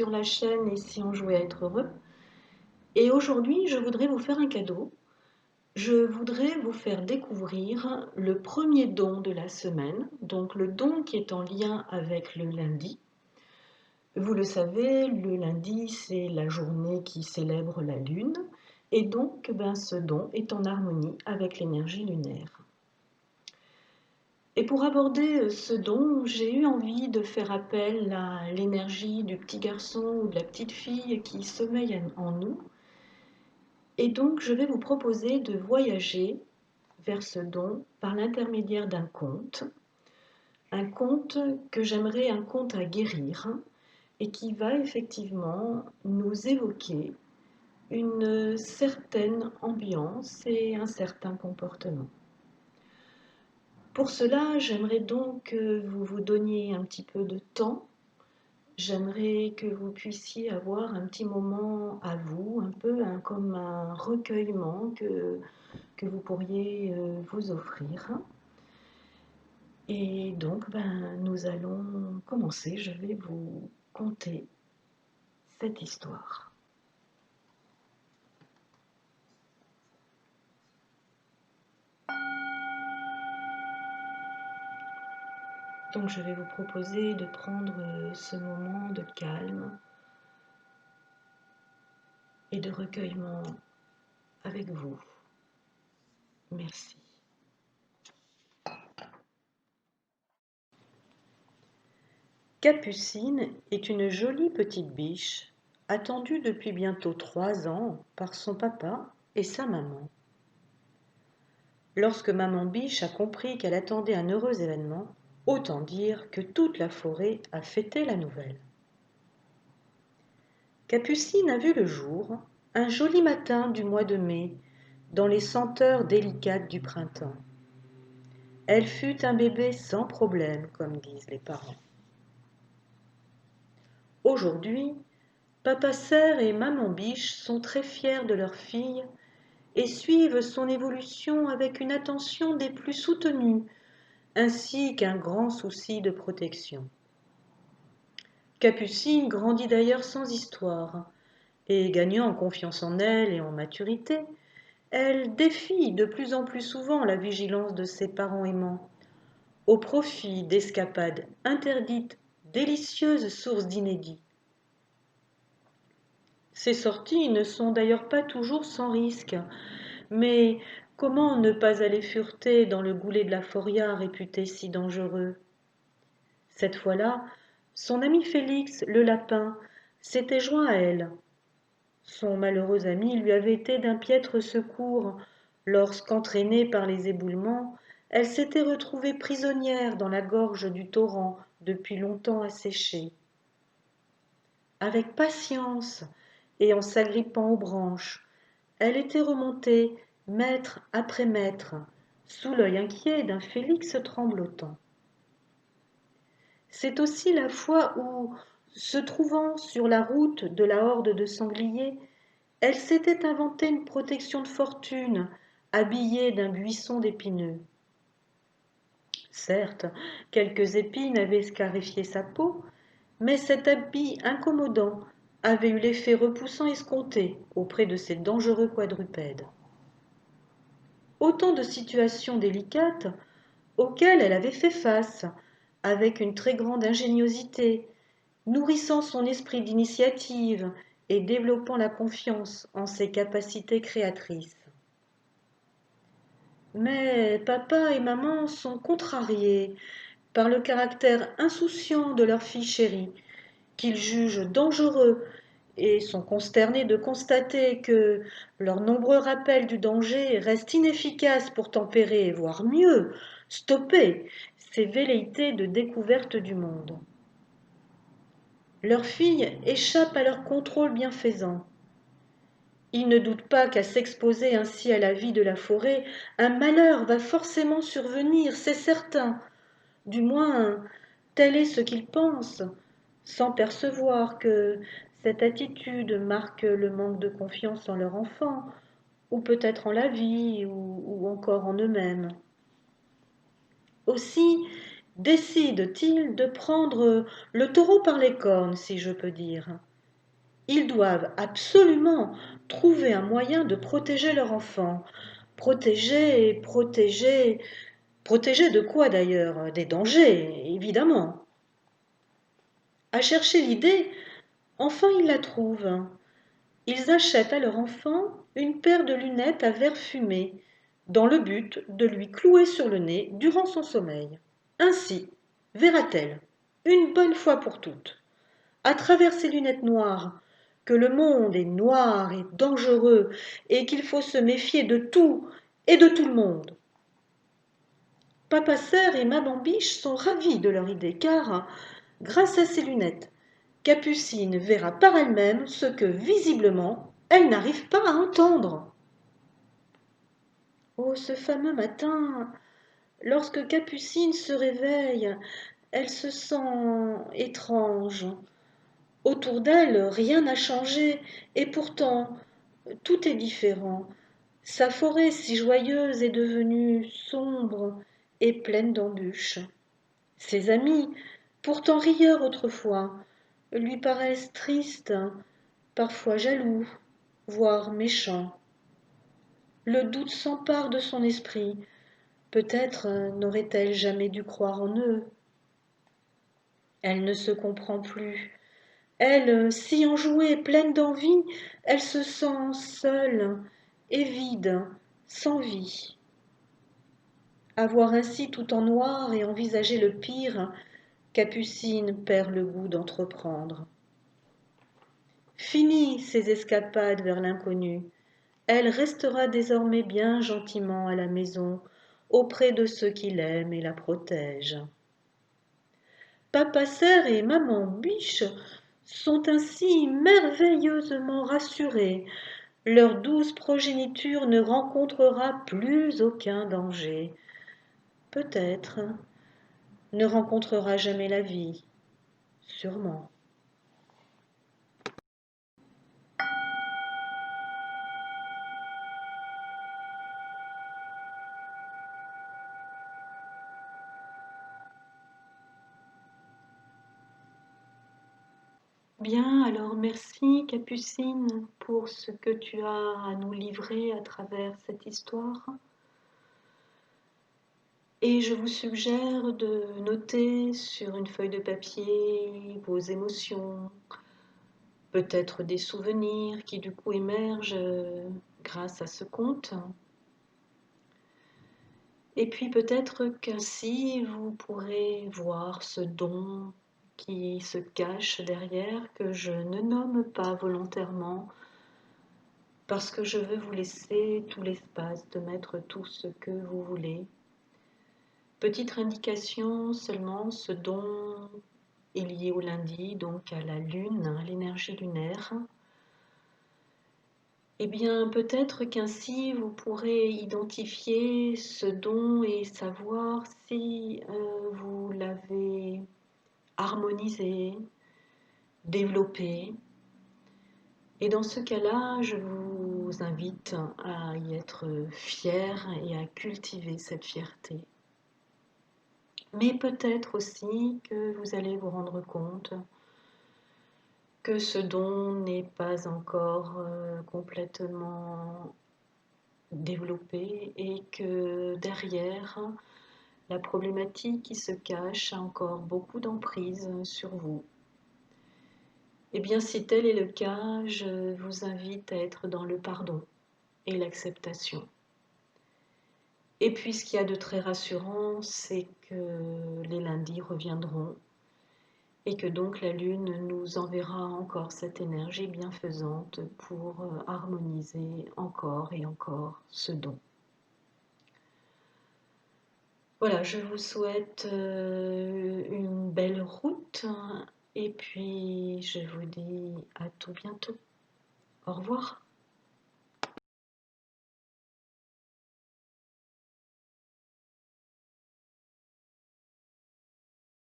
sur la chaîne Ici on jouait à être heureux. Et aujourd'hui, je voudrais vous faire un cadeau. Je voudrais vous faire découvrir le premier don de la semaine, donc le don qui est en lien avec le lundi. Vous le savez, le lundi, c'est la journée qui célèbre la lune, et donc ce don est en harmonie avec l'énergie lunaire. Et pour aborder ce don, j'ai eu envie de faire appel à l'énergie du petit garçon ou de la petite fille qui sommeille en nous. Et donc, je vais vous proposer de voyager vers ce don par l'intermédiaire d'un conte. Un conte que j'aimerais un conte à guérir et qui va effectivement nous évoquer une certaine ambiance et un certain comportement. Pour cela, j'aimerais donc que vous vous donniez un petit peu de temps. J'aimerais que vous puissiez avoir un petit moment à vous, un peu comme un recueillement que vous pourriez vous offrir. Et donc, nous allons commencer. Je vais vous conter cette histoire. Donc, je vais vous proposer de prendre ce moment de calme et de recueillement avec vous. Merci. Capucine est une jolie petite biche, attendue depuis bientôt 3 ans par son papa et sa maman. Lorsque maman biche a compris qu'elle attendait un heureux événement, autant dire que toute la forêt a fêté la nouvelle. Capucine a vu le jour, un joli matin du mois de mai, dans les senteurs délicates du printemps. Elle fut un bébé sans problème, comme disent les parents. Aujourd'hui, papa cerf et maman biche sont très fiers de leur fille et suivent son évolution avec une attention des plus soutenues, ainsi qu'un grand souci de protection. Capucine grandit d'ailleurs sans histoire, et gagnant en confiance en elle et en maturité, elle défie de plus en plus souvent la vigilance de ses parents aimants, au profit d'escapades interdites, délicieuses sources d'inédits. Ces sorties ne sont d'ailleurs pas toujours sans risque, mais comment ne pas aller fureter dans le goulet de la Foria réputé si dangereux? Cette fois-là, son ami Félix, le lapin, s'était joint à elle. Son malheureux ami lui avait été d'un piètre secours lorsqu'entraînée par les éboulements, elle s'était retrouvée prisonnière dans la gorge du torrent depuis longtemps asséché. Avec patience et en s'agrippant aux branches, elle était remontée mètre après mètre, sous l'œil inquiet d'un Félix tremblotant. C'est aussi la fois où, se trouvant sur la route de la horde de sangliers, elle s'était inventé une protection de fortune, habillée d'un buisson d'épineux. Certes, quelques épines avaient scarifié sa peau, mais cet habit incommodant avait eu l'effet repoussant escompté auprès de ces dangereux quadrupèdes. Autant de situations délicates auxquelles elle avait fait face avec une très grande ingéniosité, nourrissant son esprit d'initiative et développant la confiance en ses capacités créatrices. Mais papa et maman sont contrariés par le caractère insouciant de leur fille chérie, qu'ils jugent dangereux et sont consternés de constater que leurs nombreux rappels du danger restent inefficaces pour tempérer, voire mieux, stopper ces velléités de découverte du monde. Leur fille échappe à leur contrôle bienfaisant. Ils ne doutent pas qu'à s'exposer ainsi à la vie de la forêt, un malheur va forcément survenir, c'est certain. Du moins, tel est ce qu'ils pensent, sans percevoir que cette attitude marque le manque de confiance en leur enfant, ou peut-être en la vie, ou encore en eux-mêmes. Aussi décident-ils de prendre le taureau par les cornes, si je peux dire. Ils doivent absolument trouver un moyen de protéger leur enfant. Protéger, protéger, protéger de quoi d'ailleurs? Des dangers, évidemment. À chercher l'idée, enfin ils la trouvent. Ils achètent à leur enfant une paire de lunettes à verre fumé, dans le but de lui clouer sur le nez durant son sommeil. Ainsi, verra-t-elle, une bonne fois pour toutes, à travers ces lunettes noires, que le monde est noir et dangereux et qu'il faut se méfier de tout et de tout le monde. Papa Cerf et Maman Biche sont ravis de leur idée car, grâce à ces lunettes, Capucine verra par elle-même ce que, visiblement, elle n'arrive pas à entendre. Oh, ce fameux matin, lorsque Capucine se réveille, elle se sent étrange. Autour d'elle, rien n'a changé, et pourtant, tout est différent. Sa forêt si joyeuse est devenue sombre et pleine d'embûches. Ses amis, pourtant rieurs autrefois, lui paraissent tristes, parfois jaloux, voire méchants. Le doute s'empare de son esprit. Peut-être n'aurait-elle jamais dû croire en eux. Elle ne se comprend plus. Elle, si enjouée, pleine d'envie, elle se sent seule et vide, sans vie. Avoir ainsi tout en noir et envisager le pire, Capucine perd le goût d'entreprendre. Fini ces escapades vers l'inconnu. Elle restera désormais bien gentiment à la maison, auprès de ceux qui l'aiment et la protègent. Papa Cerf et Maman Biche sont ainsi merveilleusement rassurés. Leur douce progéniture ne rencontrera plus aucun danger. Peut-être ne rencontrera jamais la vie, sûrement. Bien, alors merci Capucine pour ce que tu as à nous livrer à travers cette histoire. Et je vous suggère de noter sur une feuille de papier vos émotions, peut-être des souvenirs qui du coup émergent grâce à ce conte. Et puis peut-être qu'ainsi vous pourrez voir ce don qui se cache derrière, que je ne nomme pas volontairement, parce que je veux vous laisser tout l'espace de mettre tout ce que vous voulez. Petite indication seulement, ce don est lié au lundi, donc à la lune, à l'énergie lunaire. Eh bien, peut-être qu'ainsi vous pourrez identifier ce don et savoir si vous l'avez harmonisé, développé. Et dans ce cas-là, je vous invite à y être fier et à cultiver cette fierté. Mais peut-être aussi que vous allez vous rendre compte que ce don n'est pas encore complètement développé et que derrière, la problématique qui se cache a encore beaucoup d'emprise sur vous. Eh bien, si tel est le cas, je vous invite à être dans le pardon et l'acceptation. Et puis, ce qu'il y a de très rassurant, c'est que les lundis reviendront et que donc la Lune nous enverra encore cette énergie bienfaisante pour harmoniser encore et encore ce don. Voilà, je vous souhaite une belle route et puis je vous dis à tout bientôt. Au revoir.